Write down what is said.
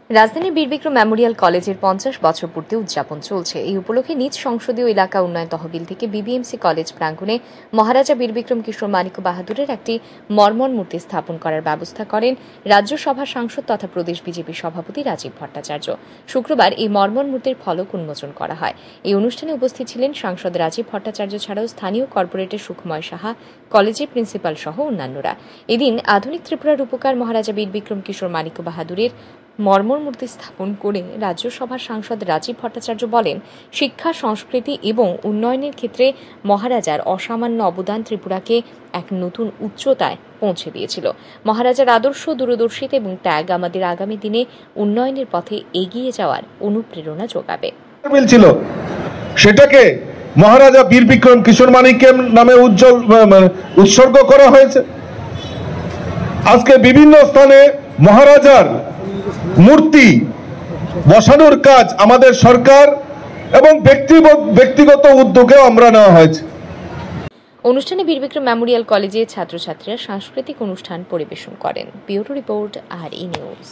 রাজধানী বীরবিক্রম মেমোরিয়াল কলেজের 50 বছর পূর্তি উদযাপন চলছে। এই উপলক্ষে নিজ সংসদীয় এলাকা উন্নয়ন তহবিল থেকে বিবিএমসি কলেজ প্রাঙ্গণে মহারাজা বীরবিক্রম কিশোর মানিক বাহাদুরের একটি মর্মর মূর্তি স্থাপন করার ব্যবস্থা করেন রাজ্যসভার সাংসদ তথা প্রদেশ বিজেপি সভাপতি রাজীব ভট্টাচার্য। শুক্রবার এই মর্মর মূর্তির ফলক উন্মোচন করা হয়। এই অনুষ্ঠানে উপস্থিত ছিলেন সাংসদ রাজীব ভট্টাচার্য ছাড়াও স্থানীয় কর্পোরেটর সুখময় সাহা, কলেজের প্রিন্সিপাল সহ অন্যান্যরা। এদিন আধুনিক ত্রিপুরার রূপকার মহারাজা বীরবিক্রম কিশোর মানিক বাহাদুরের মর্মর মূর্তি স্থাপন করে রাজ্যসভার সাংসদ রাজীব ভট্টাচার্য বলেন, শিক্ষা, সংস্কৃতি এবং উন্নয়নের ক্ষেত্রে মহারাজার অসামান্য অবদান ত্রিপুরাকে এক নতুন উচ্চতায় পৌঁছে দিয়েছিল। মহারাজার আদর্শ, দূরদর্শিতা এবং ত্যাগ আমাদের আগামী দিনে উন্নয়নের পথে এগিয়ে যাওয়ার অনুপ্রেরণা যোগাবে। সেটাকে মহারাজা বীরবিক্রম কিশোর মানিকের নামে উৎসর্গ করা হয়েছে। আজকে বিভিন্ন স্থানে মহারাজার মূর্তি বসানোর কাজ আমাদের সরকার এবং ব্যক্তিগত উদ্যোগেও আমরা নেওয়া হয়েছে। অনুষ্ঠানে বীরবিক্রম মেমোরিয়াল কলেজে ছাত্রছাত্রীরা সাংস্কৃতিক অনুষ্ঠান পরিবেশন করেন। Bureau report, RE news.